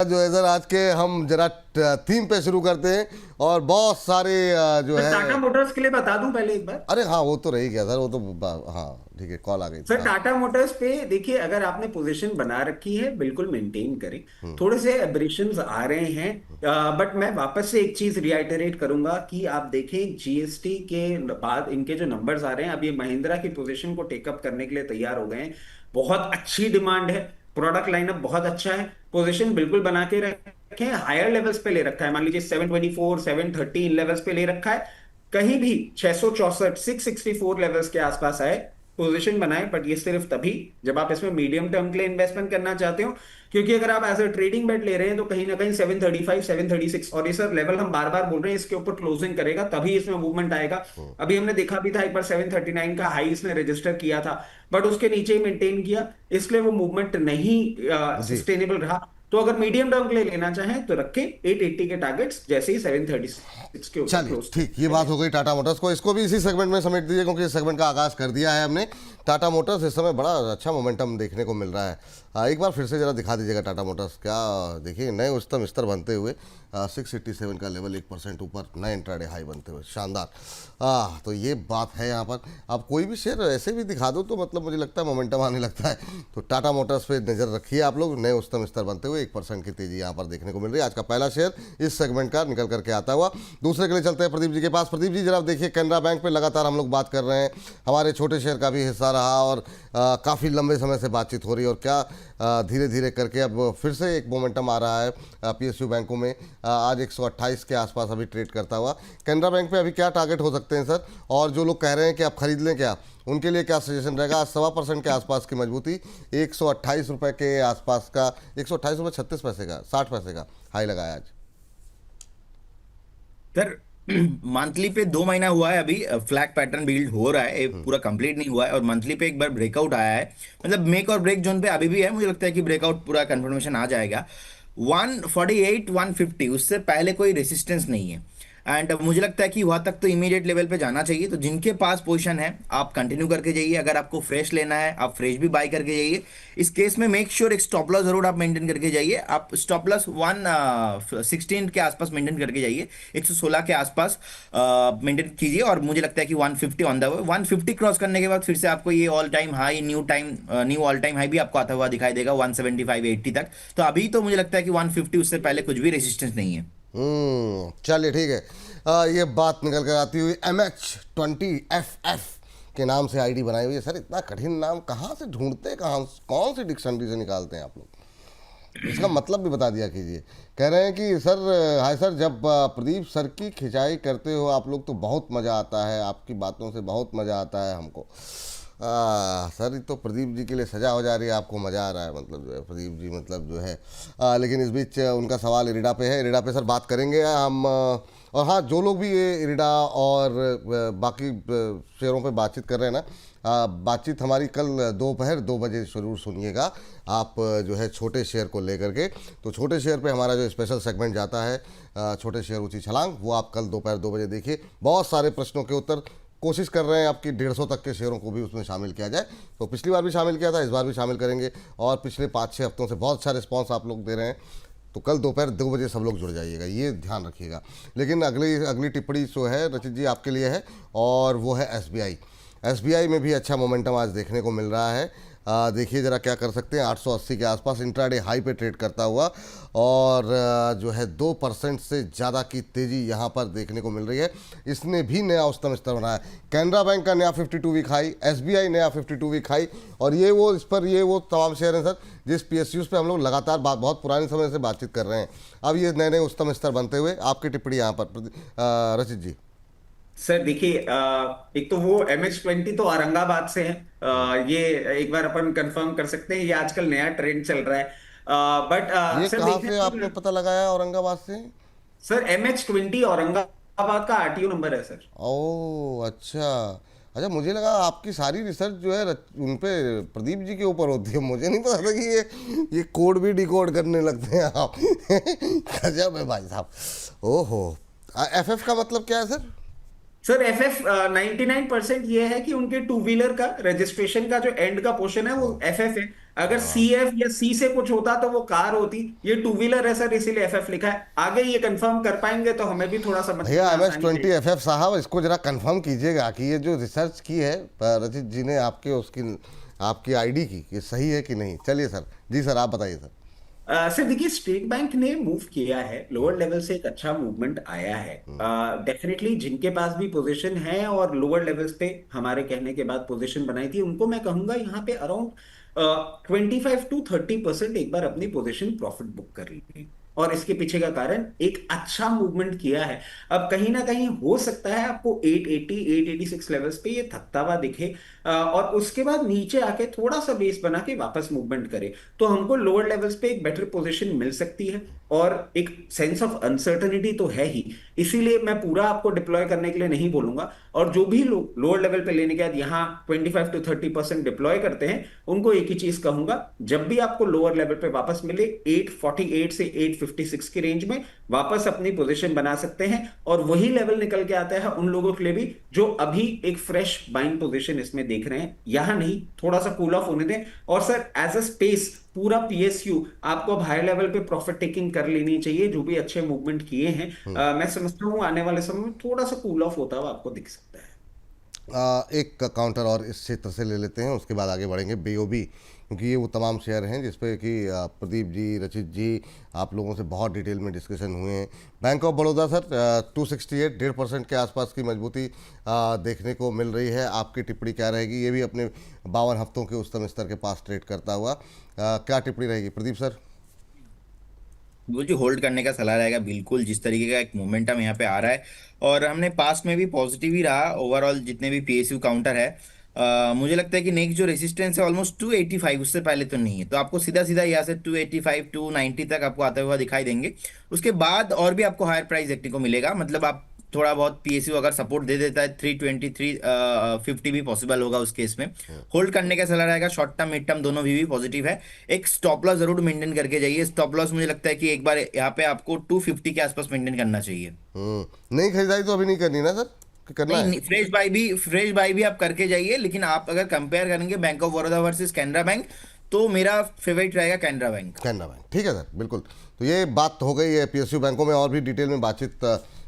जो है सर आज के हम जरा थीम पे शुरू करते हैं और बहुत सारे जो है टाटा मोटर्स के लिए बता दूं पहले एक बार। अरे हाँ वो तो रही गया सर, वो तो हाँ ठीक है, कॉल आ गई थी सर हाँ। टाटा मोटर्स पे देखिए, अगर आपने पोजीशन बना रखी है बिल्कुल मेंटेन करें। हम्म। थोड़े से एब्रेशंस आ रहे हैं, बट मैं वापस से एक चीज रिआइटरेट करूंगा कि आप देखें जीएसटी के बाद इनके जो नंबर्स आ रहे हैं, अब ये महिंद्रा की पोजीशन को टेकअप करने के लिए तैयार हो गए हैं। बहुत अच्छी डिमांड है, प्रोडक्ट लाइनअप बहुत अच्छा है, पोजीशन बिल्कुल बना के रखें। हायर लेवल्स पे ले रखा है, मान लीजिए 724 730 लेवल्स पे ले रखा है। कहीं भी 664 664 लेवल्स के आसपास आए, पोजीशन बनाए, बट ये सिर्फ तभी जब आप इसमें मीडियम टर्म के लिए इन्वेस्टमेंट करना चाहते हो। क्योंकि अगर आप एज अ ट्रेडिंग बेट ले रहे हैं तो कहीं ना कहीं 735 736, और ये सर लेवल हम बार बार बोल रहे हैं, इसके ऊपर क्लोजिंग करेगा तभी इसमें मूवमेंट आएगा। हम्म। अभी हमने देखा भी था, एक बार 739 का हाई इसने रजिस्टर किया था, बट उसके नीचे ही मेंटेन किया, इसलिए वो मूवमेंट नहीं जी सस्टेनेबल रहा। तो अगर मीडियम टर्म के लिए लेना चाहें तो रखें 880 के टारगेट्स, जैसे ही 736 के ऊपर चलिए क्लोज ठीक, ये बात हो गई टाटा मोटर्स को, इसको भी इसी सेगमेंट में समेट दीजिए क्योंकि इस सेगमेंट का आगाज कर दिया है हमने। टाटा मोटर्स इस समय बड़ा अच्छा मोमेंटम देखने को मिल रहा है। एक बार फिर से जरा दिखा दीजिएगा टाटा मोटर्स, क्या देखिए नए उच्चतम स्तर बनते हुए 687 का लेवल 1% ऊपर, नए इंट्राडे हाई बनते हुए, शानदार। तो ये बात है यहाँ पर। आप कोई भी शेयर ऐसे भी दिखा दो तो मतलब मुझे लगता है मोमेंटम आने लगता है। तो टाटा मोटर्स पे नज़र रखिए आप लोग, नए उच्चतम स्तर बनते हुए 1% की तेजी यहाँ पर देखने को मिल रही है। आज का पहला शेयर इस सेगमेंट का निकल करके आता हुआ। दूसरे के लिए चलते हैं प्रदीप जी के पास। प्रदीप जी जरा देखिए, कैनरा बैंक पे लगातार हम लोग बात कर रहे हैं, हमारे छोटे शेयर का भी हिस्सा रहा और काफ़ी लंबे समय से बातचीत हो रही है और क्या धीरे धीरे करके अब फिर से एक मोमेंटम आ रहा है पीएसयू बैंकों में। आज 128 के आसपास अभी ट्रेड करता हुआ। कैनरा बैंक पे अभी क्या टारगेट हो सकते हैं सर? और जो लोग कह रहे हैं कि आप खरीद लें क्या, उनके लिए क्या सजेशन रहेगा? आज 1.25% के आसपास की मजबूती, 128 रुपये के आसपास का, 128 रुपये 36 पैसे का, 60 पैसे का हाई लगाया आज। सर मंथली पे 2 महीना हुआ है, अभी फ्लैग पैटर्न बिल्ड हो रहा है, ये पूरा कंप्लीट नहीं हुआ है, और मंथली पे एक बार ब्रेकआउट आया है। मतलब मेक और ब्रेक जोन पे अभी भी है, मुझे लगता है कि ब्रेकआउट पूरा कंफर्मेशन आ जाएगा। 148 150 उससे पहले कोई रेसिस्टेंस नहीं है। एंड मुझे लगता है कि वहां तक तो इमीडिएट लेवल पे जाना चाहिए। तो जिनके पास पोजीशन है आप कंटिन्यू करके जाइए, अगर आपको फ्रेश लेना है आप फ्रेश भी बाय करके जाइए। इस केस में मेक श्योर एक स्टॉप लॉस जरूर आप मेंटेन करके जाइए। आप स्टॉप लॉस 116 के आसपास मेंटेन करके जाइए, 116 के आसपास मेंटेन कीजिए। और मुझे लगता है कि 150 ऑन द वे, 150 क्रॉस करने के बाद फिर से आपको ये all time high, knew all time high भी आपको आता हुआ दिखाई देगा 175 80 तक। तो अभी तो मुझे लगता है कि 150 उससे पहले कुछ भी रेजिस्टेंस नहीं है। चलिए ठीक है। ये बात निकल कर आती हुई MH20FF के नाम से आईडी बनाई हुई है। सर इतना कठिन नाम कहाँ से ढूंढते हैं, कहाँ कौन सी डिक्शनरी से निकालते हैं आप लोग? इसका मतलब भी बता दिया कीजिए। कह रहे हैं कि सर, हाय सर, जब प्रदीप सर की खिंचाई करते हो आप लोग तो बहुत मज़ा आता है, आपकी बातों से बहुत मज़ा आता है हमको। सर ये तो प्रदीप जी के लिए सजा हो जा रही है, आपको मज़ा आ रहा है मतलब जो है प्रदीप जी, मतलब जो है। लेकिन इस बीच उनका सवाल इरिडा पे है, इरिडा पे सर बात करेंगे हम। और हाँ, जो लोग भी ये इरिडा और बाकी शेयरों पे बातचीत कर रहे हैं ना, बातचीत हमारी कल दोपहर 2 बजे जरूर सुनिएगा आप, जो है छोटे शेयर को लेकर के। तो छोटे शेयर पे हमारा जो स्पेशल सेगमेंट जाता है, छोटे शेयर ऊंची छलांग, वो आप कल दोपहर 2 बजे देखिए। बहुत सारे प्रश्नों के उत्तर कोशिश कर रहे हैं आपकी 150 तक के शेयरों को भी उसमें शामिल किया जाए। तो पिछली बार भी शामिल किया था, इस बार भी शामिल करेंगे। और पिछले 5-6 हफ्तों से बहुत अच्छा रिस्पांस आप लोग दे रहे हैं। तो कल दोपहर 2 बजे सब लोग जुड़ जाइएगा, ये ध्यान रखिएगा। लेकिन अगली टिप्पणी जो है रचित जी आपके लिए है, और वो है एसबीआई में भी अच्छा मोमेंटम आज देखने को मिल रहा है। देखिए ज़रा क्या कर सकते हैं। 880 के आसपास इंट्राडे हाई पे ट्रेड करता हुआ, और जो है 2% से ज़्यादा की तेज़ी यहाँ पर देखने को मिल रही है। इसने भी नया उच्चतम स्तर बनाया। कैनरा बैंक का नया 52 वीक हाई, एसबीआई नया 52 वीक हाई, और ये वो तमाम शेयर हैं सर जिस पीएसयूज़ पे हम लोग लगातार बहुत पुराने समय से बातचीत कर रहे हैं। अब ये नए नए उच्चतम स्तर बनते हुए, आपकी टिप्पणी यहाँ पर रचित जी। सर देखिए, एक तो वो MH20 तो औरंगाबाद से है। ये एक बार अपन कंफर्म कर सकते हैं, ये आजकल नया ट्रेंड चल रहा है। बट ये सर कहाँ देखिए, से आपने पता लगाया औरंगाबाद से? सर MH20 औरंगाबाद का आरटीओ नंबर है सर। ओह अच्छा। अच्छा, मुझे लगा आपकी सारी रिसर्च जो है उन पे प्रदीप जी के ऊपर होती है। मुझे नहीं पता था कि ये कोड भी डिकोड करने लगते हैं आप। गजब है भाई साहब। ओहो, एफएफ का मतलब क्या है सर? सर FF 99% ये है कि उनके टू व्हीलर का रजिस्ट्रेशन का जो एंड का पोर्शन है वो FF है। अगर CF या C से कुछ होता तो वो कार होती, ये टू व्हीलर है सर, इसीलिए FF लिखा है। आगे ये कंफर्म कर पाएंगे तो हमें भी थोड़ा समझने भैया में एम एच आसानी ट्वेंटी रहेगी। एफ एफ साहब, इसको जरा कंफर्म कीजिएगा कि ये जो रिसर्च की है रचित जी ने आपके उसकी आपकी आईडी की, ये सही है कि नहीं। चलिए सर, जी सर आप बताइए सर। सर देखिए, स्टेट बैंक ने मूव किया है लोअर लेवल से, एक अच्छा मूवमेंट आया है। डेफिनेटली जिनके पास भी पोजीशन है और लोअर लेवल्स पे हमारे कहने के बाद पोजीशन बनाई थी, उनको मैं कहूंगा यहाँ पे अराउंड 25 to 30% एक बार अपनी पोजीशन प्रॉफिट बुक कर लीजिए। और इसके पीछे का कारण एक अच्छा मूवमेंट किया है। अब कहीं ना कहीं हो सकता है आपको 880 886 लेवल्स पे ये थकता हुआ दिखे, और उसके बाद नीचे आके थोड़ा सा बेस बना के वापस मूवमेंट करे, तो हमको लोअर लेवल्स पे एक बेटर पोजीशन मिल सकती है। और एक सेंस ऑफ अनसर्टनिटी तो है ही, इसीलिए मैं पूरा आपको डिप्लॉय करने के लिए नहीं बोलूंगा। और जो भी लोग लोअर लेवल पे लेने के बाद यहाँ 25 to 30% डिप्लॉय करते हैं, उनको एक ही चीज कहूंगा, जब भी आपको लोअर लेवल पे वापस मिले 848 से 856 की रेंज में वापस अपनी पोजीशन बना सकते हैं। और वही लेवल निकल के आता है उन लोगों के लिए भी जो अभी एक फ्रेश बाइंग पोजीशन इसमें देख रहे हैं। यहां नहीं, थोड़ा सा कूल ऑफ होने दें। और सर एज अ स्पेस पूरा PSU आपको अब हाई लेवल पे प्रॉफिट टेकिंग कर लेनी चाहिए, जो भी अच्छे मूवमेंट किए हैं। मैं समझता हूँ आने वाले समय में थोड़ा सा कूल ऑफ होता हुआ आपको दिख सकता है। एक काउंटर और इस क्षेत्र से ले लेते हैं, उसके बाद आगे बढ़ेंगे BOB, क्योंकि ये वो तमाम शेयर हैं जिसपे कि प्रदीप जी, रचित जी, आप लोगों से बहुत डिटेल में डिस्कशन हुए हैं। बैंक ऑफ बड़ौदा सर 268, 1.5% के आसपास की मजबूती देखने को मिल रही है। आपकी टिप्पणी क्या रहेगी? ये भी अपने 52 हफ्तों के उच्चतम स्तर के पास ट्रेड करता हुआ, क्या टिप्पणी रहेगी प्रदीप सर? बिल्कुल जी, होल्ड करने का सलाह रहेगा बिल्कुल। जिस तरीके का एक मोमेंटम यहाँ पे आ रहा है, और हमने पास्ट में भी पॉजिटिव ही रहा ओवरऑल जितने भी PSU काउंटर है। मुझे लगता है कि नेक्स्ट जो रेसिस्टेंस है ऑलमोस्ट 285, उससे पहले तो नहीं है, तो आपको सीधा सीधा यहाँ से 285 290 तक आपको आते हुआ दिखाई देंगे। उसके बाद और भी आपको हायर प्राइस देखने को मिलेगा। मतलब आप थोड़ा बहुत PSU अगर सपोर्ट दे देता है 320 350 भी पॉसिबल होगा उस केस में। होल्ड करने का सलाह रहेगा, शॉर्ट टर्म मिड टर्म दोनों भी पॉजिटिव है। एक स्टॉप लॉस जरूर मेंटेन करके जाइए। स्टॉप लॉस मुझे लगता है कि एक बार यहाँ पे आपको 250 के आसपास मेंटेन करना चाहिए। नहीं खरीदारी तो अभी नहीं करनी ना सर, कि करना है? नहीं, फ्रेश बाई भी आप करके जाइए, लेकिन आप अगर कंपेयर करेंगे bank of Baroda versus Canara bank, तो मेरा फेवरेट रहेगा कैनरा बैंक। कैनरा बैंक, ठीक है सर, बिल्कुल। तो ये बात हो गई है PSU बैंकों में, और भी डिटेल में बातचीत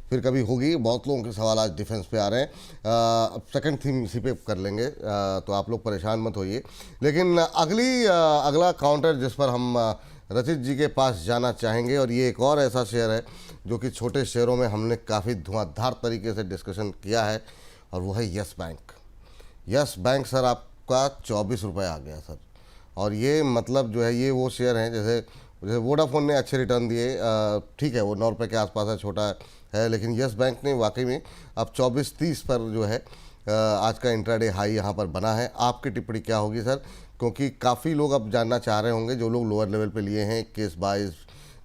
फिर कभी होगी। बहुत लोगों के सवाल आज डिफेंस पे आ रहे हैं। अब सेकंड थीम इसी पे कर लेंगे, तो आप लोग परेशान मत होइए। लेकिन अगला काउंटर जिस पर हम रचित जी के पास जाना चाहेंगे, और ये एक और ऐसा शेयर है जो कि छोटे शेयरों में हमने काफ़ी धुआंधार तरीके से डिस्कशन किया है, और वो है yes bank. Yes bank sir आपका 24 रुपये आ गया सर। और ये मतलब जो है, ये वो शेयर हैं जैसे वोडाफोन ने अच्छे रिटर्न दिए, ठीक है वो 9 रुपये के आसपास है, छोटा है, लेकिन यस बैंक ने वाकई में अब 24.30 पर जो है आज का इंट्राडे हाई यहाँ पर बना है। आपकी टिप्पणी क्या होगी सर? क्योंकि काफ़ी लोग अब जानना चाह रहे होंगे, जो लोग लोअर लेवल पे लिए हैं 21-22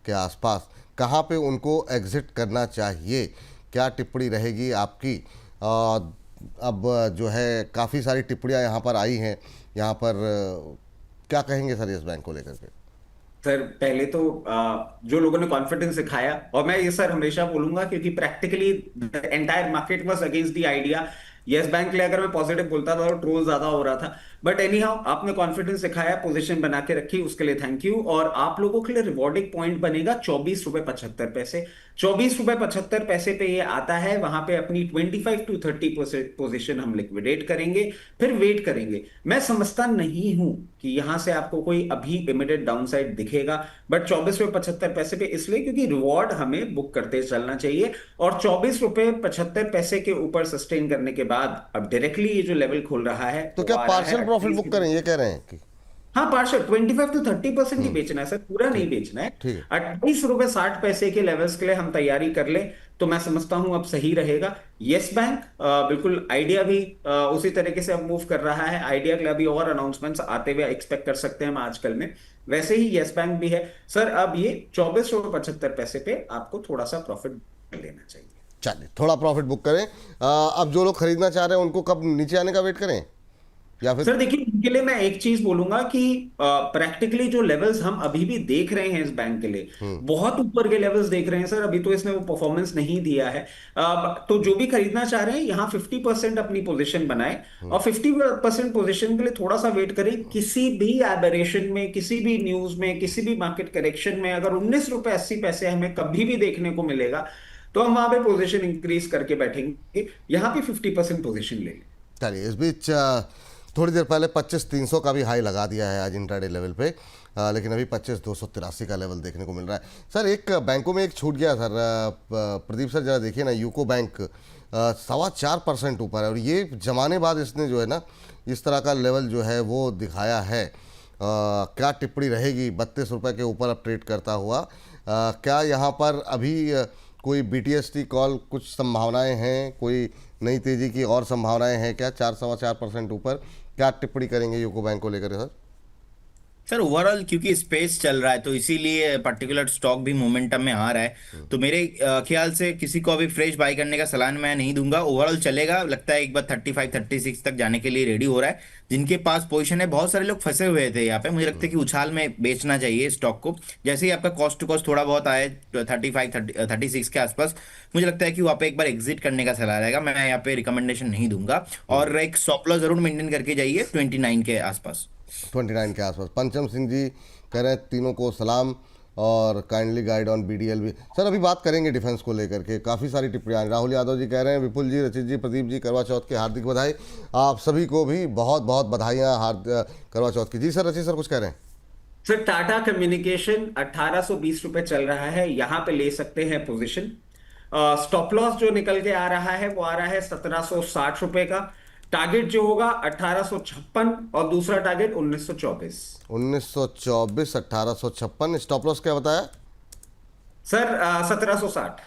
के आसपास, कहाँ पे उनको एग्जिट करना चाहिए, क्या टिप्पणी रहेगी आपकी? अब जो है काफ़ी सारी टिप्पणियाँ यहाँ पर आई हैं, यहाँ पर क्या कहेंगे सर यस बैंक को लेकर के? सर पहले तो जो लोगों ने कॉन्फिडेंस दिखाया, और मैं ये सर हमेशा बोलूंगा क्योंकि practically the entire market was against the idea. Yes bank के लिए अगर मैं पॉजिटिव बोलता था तो ट्रोल ज्यादा हो रहा था, बट एनी हाउ आपने कॉन्फिडेंस दिखाया, पोजीशन बना के रखी, उसके लिए थैंक यू। और आप लोगों के लिए रिवॉर्डिंग पॉइंट बनेगा 24.75 रुपए। 24.75 रुपए पे ये आता है। वहां पे अपनी 25 to 30% पोजीशन हम लिक्विडेट करेंगे, फिर वेट करेंगे। मैं समझता नहीं हूं कि यहां से आपको कोई अभी इमीडिएट डाउनसाइड दिखेगा, बट 24.75 पे इसलिए क्योंकि रिवॉर्ड हमें बुक करते चलना चाहिए। और 24.75 के ऊपर सस्टेन करने के बाद अब डायरेक्टली ये जो लेवल खुल रहा है, तो वो क्या आ रहा है पार्शियल प्रॉफिट बुक करें, ये कह रहे हैं कि? हाँ, पार्शियल 25 to 30% ही बेचना है सर, पूरा नहीं बेचना है। ठीक है। 28.60 रुपए के लेवल्स के लिए हम तैयारी कर लें तो मैं समझता हूं अब सही रहेगा। यस बैंक बिल्कुल, आइडिया भी उसी तरीके से अब मूव कर रहा है। आइडिया के लिए अभी और अनाउंसमेंट्स आते हुए एक्सपेक्ट कर सकते हैं हम आजकल में, वैसे ही यस बैंक भी है सर। अब ये 24.75 पे आपको थोड़ा सा प्रॉफिट लेना चाहिए। चलिए, थोड़ा प्रॉफिट बुक करें। अब जो लोग खरीदना चाह रहे हैं उनको कब नीचे आने का वेट करें? या फिर? सर देखिए, इनके लिए मैं एक चीज बोलूंगा कि प्रैक्टिकली जो लेवल्स हम अभी भी देख रहे हैं इस बैंक के लिए, बहुत ऊपर के लेवल्स देख रहे हैं सर। अभी तो इसने वो परफॉर्मेंस नहीं दिया है। तो जो भी खरीदना चाह रहे हैं, यहाँ 50% अपनी पोजीशन बनाए और 50% पोजीशन के लिए थोड़ा सा वेट करें। किसी भी एबरेशन में, किसी भी न्यूज में, किसी भी मार्केट करेक्शन में अगर 19 रुपए 80 पैसे हमें कभी भी देखने को मिलेगा, तो हम वहां पे पोजीशन इंक्रीज करके बैठेंगे। यहाँ पे 50% पोजीशन ले लें। चलिए, इस बीच थोड़ी देर पहले 25,300 का भी हाई लगा दिया है आज इंट्राडे लेवल पे, लेकिन अभी 25,283 का लेवल देखने को मिल रहा है। सर एक बैंकों में एक छूट गया सर, प्रदीप सर जरा देखिए ना, यूको बैंक 4.25% ऊपर है, और ये जमाने बाद इसने जो है ना इस तरह का लेवल जो है वो दिखाया है। क्या टिप्पणी रहेगी 32 रुपये के ऊपर अब ट्रेड करता हुआ? क्या यहाँ पर अभी कोई BTST कॉल, कुछ संभावनाएं हैं, कोई नई तेजी की और संभावनाएं हैं क्या? 4.25% ऊपर क्या टिप्पणी करेंगे यूको बैंक को लेकर सर? सर ओवरऑल क्योंकि स्पेस चल रहा है तो इसीलिए पर्टिकुलर स्टॉक भी मोमेंटम में आ रहा है, तो मेरे ख्याल से किसी को अभी फ्रेश बाई करने का सलाह मैं नहीं दूंगा। ओवरऑल चलेगा, लगता है एक बार 35-36 तक जाने के लिए रेडी हो रहा है। जिनके पास पोजीशन है, बहुत सारे लोग फंसे हुए थे यहाँ पे, मुझे लगता है कि उछाल में बेचना चाहिए स्टॉक को। जैसे ही आपका कॉस्ट टू कॉस्ट थोड़ा बहुत आए 35-36 के आसपास, मुझे लगता है कि वहाँ पे एक बार एग्जिट करने का सलाह रहेगा। मैं यहाँ पे रिकमेंडेशन नहीं दूंगा, और एक स्टॉप लॉस जरूर मेंटेन करके जाइए 29 के आसपास। 29 के आसपास। पंचम सिंह जी कह रहे हैं तीनों को सलाम और काइंडली गाइड ऑन BDL भी। सर अभी बात करेंगे डिफेंस को लेकर के, काफ़ी सारी टिप्पणियाँ। राहुल यादव जी कह रहे हैं विपुल जी, रचित जी, प्रदीप जी, करवा चौथ की हार्दिक बधाई। आप सभी को भी बहुत बहुत बधाइयाँ करवा चौथ की। जी सर, रचित सर कुछ कह रहे हैं? सर टाटा कम्युनिकेशन 1820 रुपए चल रहा है, यहां पे ले सकते हैं पोजीशन। स्टॉप लॉस जो निकल के आ रहा है वो आ रहा है 1760 रुपए का। टारगेट जो होगा 1856, और दूसरा टारगेट 1924। 1924, 1856। स्टॉप लॉस क्या बताया सर 1760।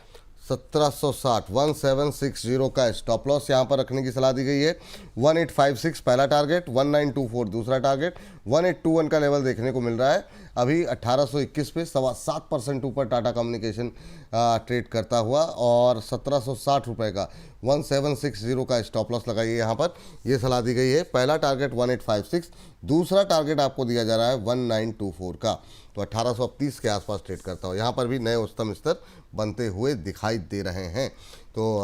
1760, 1760 का स्टॉप लॉस यहाँ पर रखने की सलाह दी गई है। 1856 पहला टारगेट, 1924 दूसरा टारगेट, 1821 का लेवल देखने को मिल रहा है। अभी 1821 पे 7.25% ऊपर टाटा कम्युनिकेशन ट्रेड करता हुआ, और 1760 रुपये का 1760 का स्टॉप लॉस लगाइए यहाँ पर, ये सलाह दी गई है। पहला टारगेट 1856, दूसरा टारगेट आपको दिया जा रहा है 1924 का, तो 1830 के आसपास ट्रेड करता हो। यहाँ पर भी नए उच्चतम स्तर बनते हुए दिखाई दे रहे हैं। तो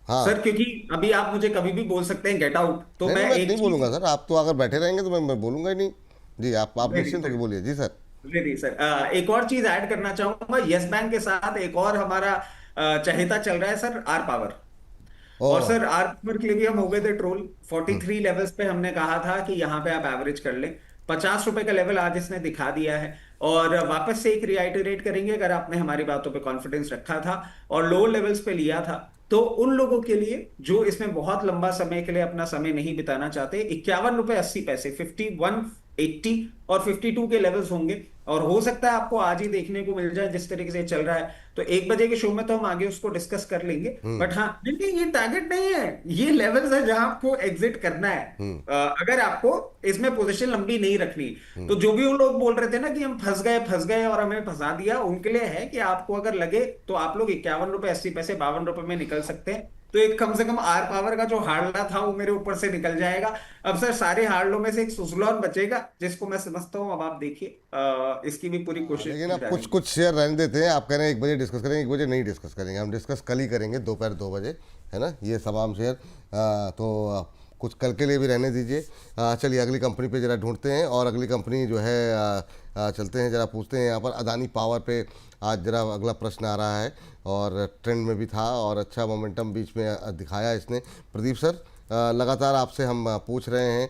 हाँ सर क्योंकि अभी आप मुझे कभी भी बोल सकते हैं गेट आउट, तो नहीं, मैं मैं एक नहीं चीज। बोलूँगा सर, आप तो अगर बैठे रहेंगे तो मैं बोलूँगा ही नहीं। जी आप निश्चिंत होकर बोलिए। जी सर। नहीं सर, एक और चीज ऐड करना चाहूंगा। यस बैंक के साथ एक और हमारा चहेता चल रहा है सर, आर पावर। और ओह। सर आर पावर के लिए भी हम हो गए थे ट्रोल। 43 लेवल्स पे हमने कहा था कि यहाँ पे आप एवरेज कर लें। 50 रुपए का लेवल आज इसने दिखा दिया है, और वापस से एक रिआइटरेट करेंगे, अगर आपने हमारी बातों पे कॉन्फिडेंस रखा था और लोअर लेवल्स पे लिया था, तो उन लोगों के लिए जो इसमें बहुत लंबा समय के लिए अपना समय नहीं बिताना चाहते, 51 रुपए 80 पैसे, 51, 80 और 52 के लेवल्स होंगे। और हो सकता है आपको आज ही देखने को मिल जाए जिस तरीके से चल रहा है, तो 1 बजे के शो में तो हम आगे उसको डिस्कस कर लेंगे। बट हाँ, नहीं ये टारगेट नहीं है, ये लेवल्स है जहां आपको एग्जिट करना है। अगर आपको इसमें पोजीशन लंबी नहीं रखनी, तो जो भी वो लोग बोल रहे थे ना कि हम फंस गए और हमें फंसा दिया, उनके लिए है कि आपको अगर लगे तो आप लोग 51 रुपए 80 पैसे 52 रुपए में निकल सकते हैं। तो एक कम से कम आर पावर का जो हार्डला था वो मेरे ऊपर से निकल जाएगा। अब सर सारे हार्डलों में से एक सुजलॉन बचेगा, जिसको मैं समझता हूँ अब आप देखिए, इसकी भी पूरी कोशिश लेकिन की आप जा कुछ रही है। कुछ शेयर रहने देते हैं। आप कह रहे हैं 1 बजे डिस्कस करेंगे, 1 बजे नहीं डिस्कस करेंगे, हम डिस्कस कल ही करेंगे दोपहर 2 बजे, है ना, ये तमाम शेयर। कुछ कल के लिए भी रहने दीजिए। चलिए अगली कंपनी पे जरा ढूंढते हैं, और अगली कंपनी जो है चलते हैं, जरा पूछते हैं यहाँ पर अदानी पावर पे आज जरा अगला प्रश्न आ रहा है, और ट्रेंड में भी था और अच्छा मोमेंटम बीच में दिखाया इसने। प्रदीप सर लगातार आपसे हम पूछ रहे हैं,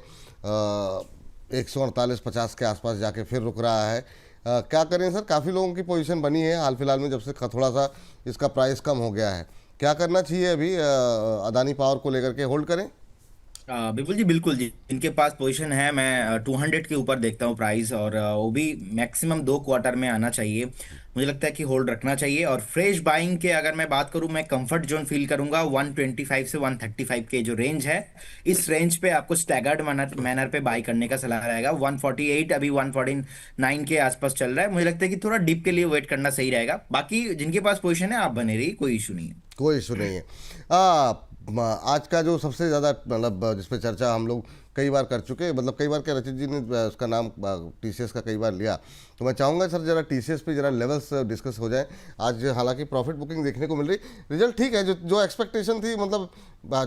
148.50 के आसपास जाके फिर रुक रहा है। क्या करें सर, काफ़ी लोगों की पोजीशन बनी है हाल फिलहाल में, जब से थोड़ा सा इसका प्राइस कम हो गया है। क्या करना चाहिए अभी अदानी पावर को लेकर के? होल्ड करें? बिल्कुल जी, बिल्कुल जी। इनके पास पोजीशन है, मैं 200 के ऊपर देखता हूँ प्राइस, और वो भी मैक्सिमम 2 क्वार्टर में आना चाहिए। मुझे लगता है कि होल्ड रखना चाहिए। और फ्रेश बाइंग के अगर मैं बात करूँ, मैं कंफर्ट जोन फील करूंगा 125 से 135 के जो रेंज है, इस रेंज पे आपको स्टैगर्ड मैनर पे बाई करने का सलाह रहेगा। 148 अभी 149 के आसपास चल रहा है, मुझे लगता है कि थोड़ा डिप के लिए वेट करना सही रहेगा। बाकी जिनके पास पोजीशन है आप बने रहिए, कोई इशू नहीं है। कोई इशू नहीं है। आज का जो सबसे ज़्यादा मतलब जिस पे चर्चा हम लोग कई बार कर चुके, मतलब कई बार क्या रचित जी ने उसका नाम टीसीएस का कई बार लिया। तो मैं चाहूँगा सर जरा टीसीएस पे जरा लेवल्स डिस्कस हो जाए। आज हालांकि प्रॉफिट बुकिंग देखने को मिल रही, रिजल्ट ठीक है, जो जो एक्सपेक्टेशन थी, मतलब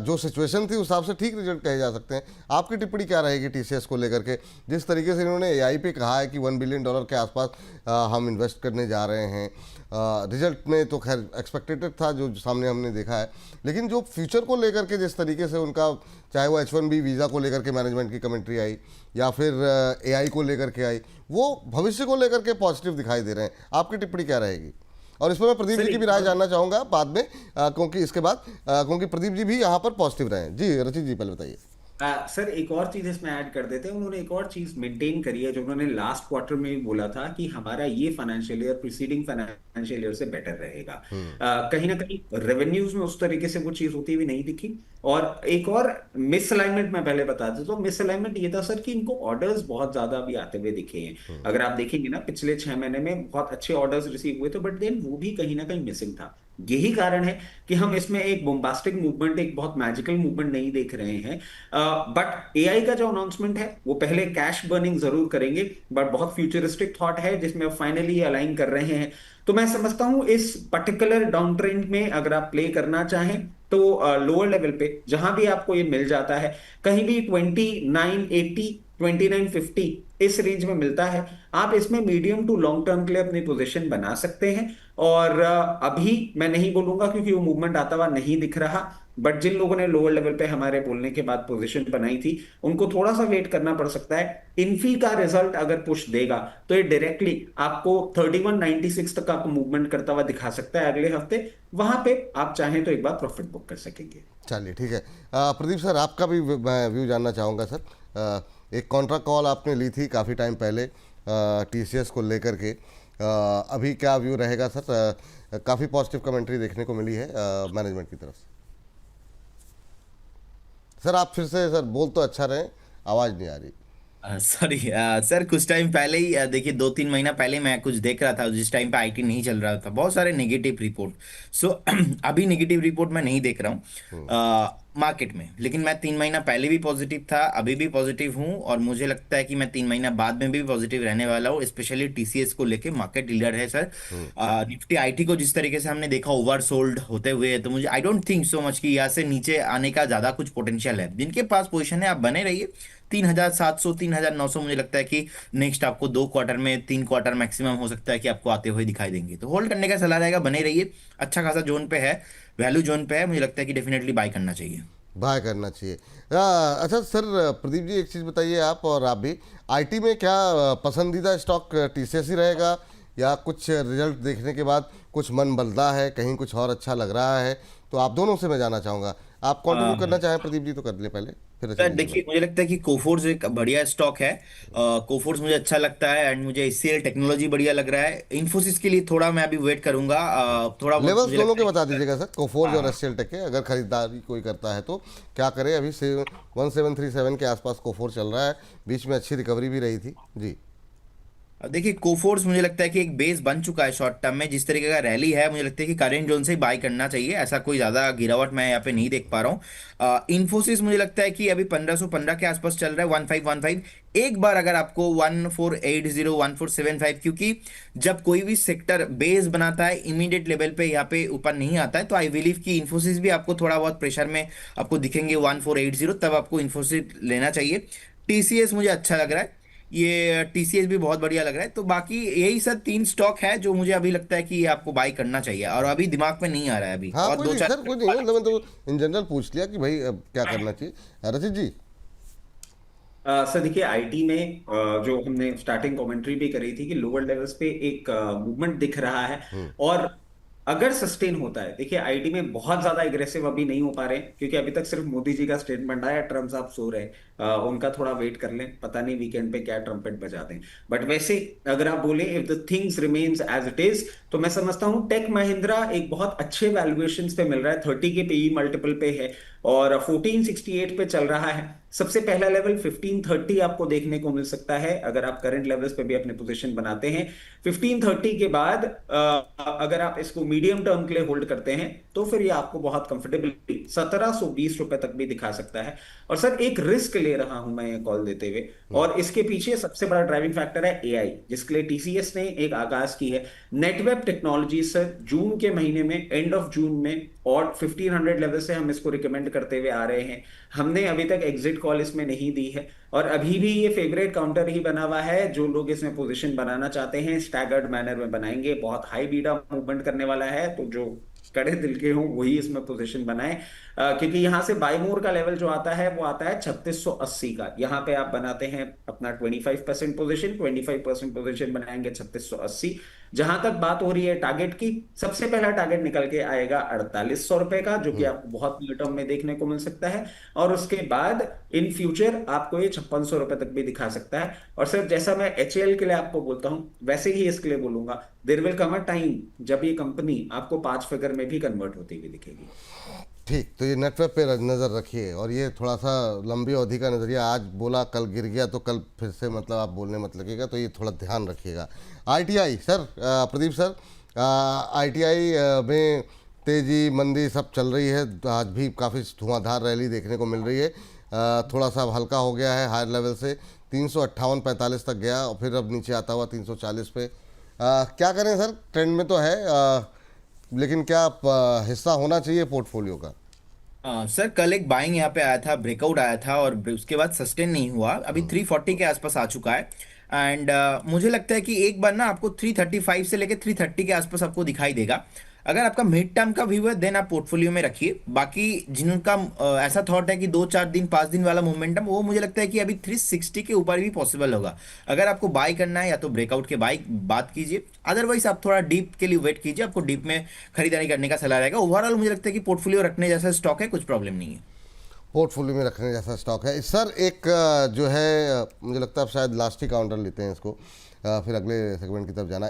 जो सिचुएशन थी उस हिसाब से ठीक रिजल्ट कहे जा सकते हैं। आपकी टिप्पणी क्या रहेगी टीसीएस को लेकर के, जिस तरीके से इन्होंने एआई पे कहा है कि $1 बिलियन के आसपास हम इन्वेस्ट करने जा रहे हैं। रिजल्ट में तो खैर एक्सपेक्टेड था जो सामने हमने देखा है, लेकिन जो फ्यूचर को लेकर के जिस तरीके से उनका, चाहे वो H1B वीज़ा को लेकर के मैनेजमेंट की कमेंट्री आई या फिर एआई को लेकर के आई, वो भविष्य को लेकर के पॉजिटिव दिखाई दे रहे हैं। आपकी टिप्पणी क्या रहेगी? और इसमें मैं प्रदीप जी की भी राय जानना चाहूँगा बाद में, क्योंकि इसके बाद क्योंकि प्रदीप जी भी यहाँ पर पॉजिटिव रहे हैं। जी रचित जी पहले बताइए। सर एक और चीज इसमें ऐड कर देते हैं, उन्होंने एक और चीज मेंटेन करी है जो उन्होंने लास्ट क्वार्टर में भी बोला था कि हमारा ये financial year preceding financial year से बेटर रहेगा। कहीं ना कहीं रेवेन्यूज में उस तरीके से वो चीज होती हुई नहीं दिखी। और एक और मिसअलाइनमेंट मैं पहले बता देता हूँ। मिसअलाइनमेंट ये था सर कि इनको ऑर्डर्स बहुत ज्यादा अभी आते हुए दिखे हैं। अगर आप देखेंगे ना पिछले 6 महीने में बहुत अच्छे ऑर्डर्स रिसीव हुए थे, बट देन वो भी कहीं ना कहीं मिसिंग था। यही कारण है कि हम इसमें एक बोम्बास्टिक मूवमेंट, एक बहुत मैजिकल मूवमेंट नहीं देख रहे हैं। बट एआई का जो अनाउंसमेंट है वो पहले कैश बर्निंग जरूर करेंगे, बट बहुत फ्यूचरिस्टिक थॉट है जिसमें फाइनली अलाइन कर रहे हैं। तो मैं समझता हूं इस पर्टिकुलर डाउन ट्रेंड में अगर आप प्ले करना चाहें तो लोअर लेवल पे जहां भी आपको ये मिल जाता है, कहीं भी 2980 2950 इस रेंज में मिलता है, आप इसमें मीडियम टू लॉन्ग टर्म के लिए अपनी पोजीशन बना सकते हैं। और अभी मैं नहीं बोलूंगा क्योंकि वो मूवमेंट आता हुआ नहीं दिख रहा, बट जिन लोगों ने लोअर लेवल पे हमारे बोलने के बाद पोजीशन बनाई थी उनको थोड़ा सा वेट करना पड़ सकता है। इन्फी का रिजल्ट अगर पुश देगा तो ये डायरेक्टली आपको 3196 तक आपको मूवमेंट करता हुआ दिखा सकता है अगले हफ्ते। वहां पे आप चाहें तो एक बार प्रॉफिट बुक कर सकेंगे। चलिए ठीक है। प्रदीप सर आपका भी मैं व्यू जानना चाहूँगा सर। एक कॉन्ट्रा कॉल आपने ली थी काफ़ी टाइम पहले टीसीएस को लेकर के, अभी क्या व्यू रहेगा सर? काफ़ी पॉजिटिव कमेंट्री देखने को मिली है मैनेजमेंट की तरफ से। सर आप फिर से सर बोल तो अच्छा रहे, आवाज़ नहीं आ रही। सॉरी सर, कुछ टाइम पहले ही देखिए 2-3 महीना पहले मैं कुछ देख रहा था जिस टाइम पे आईटी नहीं चल रहा था, बहुत सारे नेगेटिव रिपोर्ट। सो अभी नेगेटिव रिपोर्ट मैं नहीं देख रहा हूँ मार्केट में, लेकिन मैं 3 महीना पहले भी पॉजिटिव था, अभी भी पॉजिटिव हूँ और मुझे लगता है कि मैं 3 महीना बाद में भी पॉजिटिव रहने वाला हूँ। स्पेशली टीसीएस को लेके मार्केट लीडर है सर। निफ्टी आईटी को जिस तरीके से हमने देखा ओवर सोल्ड होते हुए, तो मुझे I don't think so much कि यहाँ से नीचे आने का ज्यादा कुछ पोटेंशियल है। जिनके पास पोजिशन है आप बने रहिए 3700 3900, मुझे लगता है कि नेक्स्ट आपको 2 क्वार्टर में 3 क्वार्टर मैक्सिमम हो सकता है कि आपको आते हुए दिखाई देंगे। तो होल्ड करने का सलाह रहेगा, बने रहिए, अच्छा खासा जोन पे है, वैल्यू जोन पे है, मुझे लगता है कि डेफिनेटली बाय करना चाहिए। बाय करना चाहिए। अच्छा सर प्रदीप जी एक चीज़ बताइए आप, और आप भी, आईटी में क्या पसंदीदा स्टॉक टीसीएस ही रहेगा या कुछ रिजल्ट देखने के बाद कुछ मन बदला है, कहीं कुछ और अच्छा लग रहा है? तो आप दोनों से मैं जानना चाहूँगा। आप कंट्रीब्यूट करना चाहें प्रदीप जी तो कर ले पहले, फिर सर रचित जी देखिए, मुझे लगता है कि कोफोर्स एक बढ़िया स्टॉक है। कोफोर्स मुझे अच्छा लगता है एंड मुझे एचसीएल टेक्नोलॉजी बढ़िया लग रहा है। इन्फोसिस के लिए थोड़ा मैं अभी वेट करूंगा, थोड़ा बहुत लेवल्स मुझे दोनों लगता के है बता दीजिएगा सर, कोफोर्ज और हाँ। एससीएल टेक के, अगर खरीदारी कोई करता है तो क्या करे? अभी से 1737 के आसपास कोफोर चल रहा है, बीच में अच्छी रिकवरी भी रही थी जी। अब देखिए कोफोर्स मुझे लगता है कि एक बेस बन चुका है शॉर्ट टर्म में, जिस तरीके का रैली है मुझे लगता है कि करेंट जोन से ही बाय करना चाहिए, ऐसा कोई ज्यादा गिरावट मैं यहाँ पे नहीं देख पा रहा हूँ। इन्फोसिस मुझे लगता है कि अभी 1515 के आसपास चल रहा है, 1515। एक बार अगर आपको 1480 1475, क्योंकि जब कोई भी सेक्टर बेस बनाता है इमीडिएट लेवल पे यहाँ पे ऊपर नहीं आता है, तो आई बिलीव कि इन्फोसिस भी आपको थोड़ा बहुत प्रेशर में आपको दिखेंगे 1480, तब आपको इन्फोसिस लेना चाहिए। टीसीएस मुझे अच्छा लग रहा है, ये टीसीएस भी बहुत बढ़िया लग रहा है। तो बाकी यही सब 3 स्टॉक है जो मुझे अभी लगता है कि ये आपको बाय करना चाहिए, और अभी दिमाग में नहीं आ रहा है अभी, हाँ और कोई दो नहीं चार सर, कोई नहीं, मतलब मैं तो इन जनरल पूछ लिया कि भाई अब क्या करना चाहिए। रचित जी। सर देखिए आईटी में जो हमने स्टार्टिंग कमेंट्री भी करी थी कि लोअर लेवल्स पे एक मूवमेंट दिख रहा है। और अगर सस्टेन होता है, देखिए आईटी में बहुत ज्यादा एग्रेसिव अभी नहीं हो पा रहे हैं क्योंकि अभी तक सिर्फ मोदी जी का स्टेटमेंट आया, ट्रम्प साहब सो रहे हैं। उनका थोड़ा वेट कर लें, पता नहीं वीकेंड पे क्या ट्रम्पेट बजा दें। बट वैसे अगर आप बोले if the things remains as it is, तो मैं समझता हूँ टेक महिंद्रा एक बहुत अच्छे वैल्यूएशंस पे मिल रहा है, 30 के पीई मल्टीपल पे है और 1468 पे चल रहा है। सबसे पहला लेवल 1530 आपको देखने को मिल सकता है अगर आप करंट लेवल्स पे भी अपने पोजीशन बनाते हैं। 1530 के बाद अगर आप इसको मीडियम टर्म के लिए होल्ड करते हैं तो फिर ये आपको बहुत कंफर्टेबली 1720 रुपए तक भी दिखा सकता है। और सर एक रिस्क ले रहा हूं मैं ये कॉल देते हुए, और इसके पीछे सबसे बड़ा ड्राइविंग फैक्टर है एआई, जिसके लिए टीसीएस ने एक आगाज की है। नेटवेब टेक्नोलॉजी सर जून के महीने में, एंड ऑफ जून में, और 1500 लेवल से हम इसको रिकमेंड करते हुए आ रहे हैं। हमने अभी तक एग्जिट कॉल इसमें नहीं दी है, और अभी भी ये फेवरेट काउंटर ही बना हुआ है। जो लोग इसमें पोजीशन बनाना चाहते हैं स्टैगर्ड मैनर में बनाएंगे, बहुत हाई बीटा मूवमेंट करने वाला है, तो जो कड़े दिल के हों वही इसमें पोजीशन बनाएं। क्योंकि यहां से बाय मोर का लेवल जो आता है वो आता है 3680 का। यहां पे आप बनाते हैं अपना 25% पोजीशन, 25% पोजीशन बनाएंगे 3680। जहां तक बात हो रही है टारगेट की, सबसे पहला टारगेट निकल के आएगा 4800 रुपए का, जो कि आपको बहुत नियर टर्म में देखने को मिल सकता है। और उसके बाद इन फ्यूचर आपको ये 5600 रुपए तक भी दिखा सकता है। और सर जैसा मैं एचएएल के लिए आपको बोलता हूं वैसे ही इसके लिए बोलूंगा, there will come a time जब ये कंपनी आपको 5 फिगर में भी कन्वर्ट होती हुई दिखेगी। ठीक, तो ये नेटवर्क पे नज़र रखिए, और ये थोड़ा सा लंबी अवधि का नज़रिया, आज बोला कल गिर गया तो कल फिर से मतलब आप बोलने मत लगेगा, तो ये थोड़ा ध्यान रखिएगा। ITI sir, Pradeep sir, ITI में तेज़ी मंदी सब चल रही है, आज भी काफ़ी धुआंधार रैली देखने को मिल रही है। थोड़ा सा हल्का हो गया है हायर लेवल से, 358-45 तक गया और फिर अब नीचे आता हुआ 340 पे। क्या करें सर, ट्रेंड में तो है, लेकिन क्या हिस्सा होना चाहिए पोर्टफोलियो का? सर कल एक बाइंग यहाँ पे आया था, ब्रेकआउट आया था और उसके बाद सस्टेन नहीं हुआ, अभी 340 के आसपास आ चुका है। एंड मुझे लगता है कि एक बार ना आपको 335 से लेके 330 के आसपास आपको दिखाई देगा। अगर आपका मिड टर्म का व्यू है देन आप पोर्टफोलियो में रखिए। बाकी जिनका ऐसा थॉट है कि 2-4 दिन 5 दिन वाला मोमेंटम, वो मुझे लगता है कि अभी 360 के ऊपर भी पॉसिबल होगा। अगर आपको बाय करना है या तो ब्रेकआउट के बाय बात कीजिए, अदरवाइज आप थोड़ा डीप के लिए वेट कीजिए, आपको डीप में खरीदारी करने का सलाह रहेगा। ओवरऑल मुझे लगता है कि पोर्टफोलियो रखने जैसा स्टॉक है, कुछ प्रॉब्लम नहीं है। पोर्टफोलियो में रखने जैसा स्टॉक है सर। एक जो है मुझे लगता है आप शायद लास्ट ही काउंटर लेते हैं इसको, फिर अगले सेगमेंट की तरफ जाना।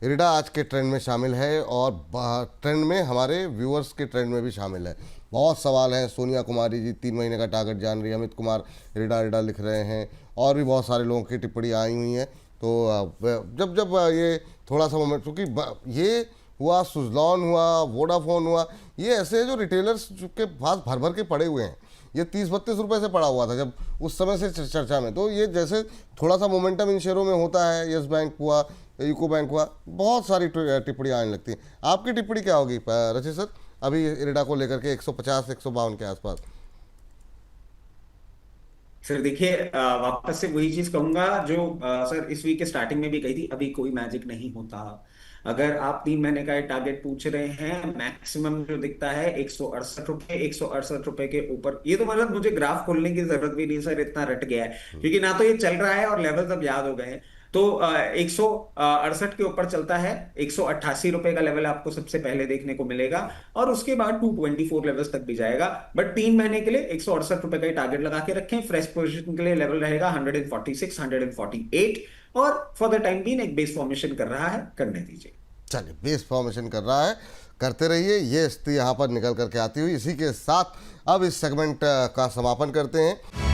इरिडा आज के ट्रेंड में शामिल है, और ट्रेंड में हमारे व्यूअर्स के ट्रेंड में भी शामिल है। बहुत सवाल हैं, सोनिया कुमारी जी 3 महीने का टारगेट जान रही है, अमित कुमार इरिडा लिख रहे हैं, और भी बहुत सारे लोगों की टिप्पणी आई हुई हैं। तो जब ये थोड़ा सा मोमेंट, क्योंकि ये हुआ, सुजलॉन हुआ, वोडाफोन हुआ, ये ऐसे जो रिटेलर्स के पास भर भर के पड़े हुए हैं, ये 30-32 रुपये से पड़ा हुआ था जब उस समय से चर्चा में। तो ये जैसे थोड़ा सा मोमेंटम इन शेयरों में होता है, यस बैंक हुआ, यूको बैंक हुआ, बहुत सारी टिप्पणी आने लगती है। आपकी टिप्पणी क्या होगी रचित सर अभी इरिडा को लेकर के 150-152 के आसपास? सर देखिए, वापस से वही चीज कहूंगा जो सर इस वीक के स्टार्टिंग में भी कही थी, अभी कोई मैजिक नहीं होता। अगर आप 3 महीने का टारगेट पूछ रहे हैं, मैक्सिमम जो दिखता है 168 रुपए, 168 रुपए के ऊपर। ये तो मतलब मुझे ग्राफ खोलने की जरूरत भी नहीं सर, इतना रट गया है, क्योंकि ना तो ये चल रहा है और लेवल अब याद हो गए हैं। तो 168 के ऊपर चलता है, 188 रुपए का लेवल आपको सबसे पहले देखने को मिलेगा, और उसके बाद 224 लेवल्स तक भी जाएगा। बट 3 महीने के लिए 168 रुपए का ही टारगेट लगा के रखें। फ्रेश पोजीशन के लिए लेवल रहेगा 146, 148, और फॉर द टाइम बीइंग एक बेस फॉर्मेशन कर रहा है, करने दीजिए। चलिए, बेस फॉर्मेशन कर रहा है, करते रहिए। ये स्थिति यहाँ पर निकल करके आती हुई, इसी के साथ अब इस सेगमेंट का समापन करते हैं।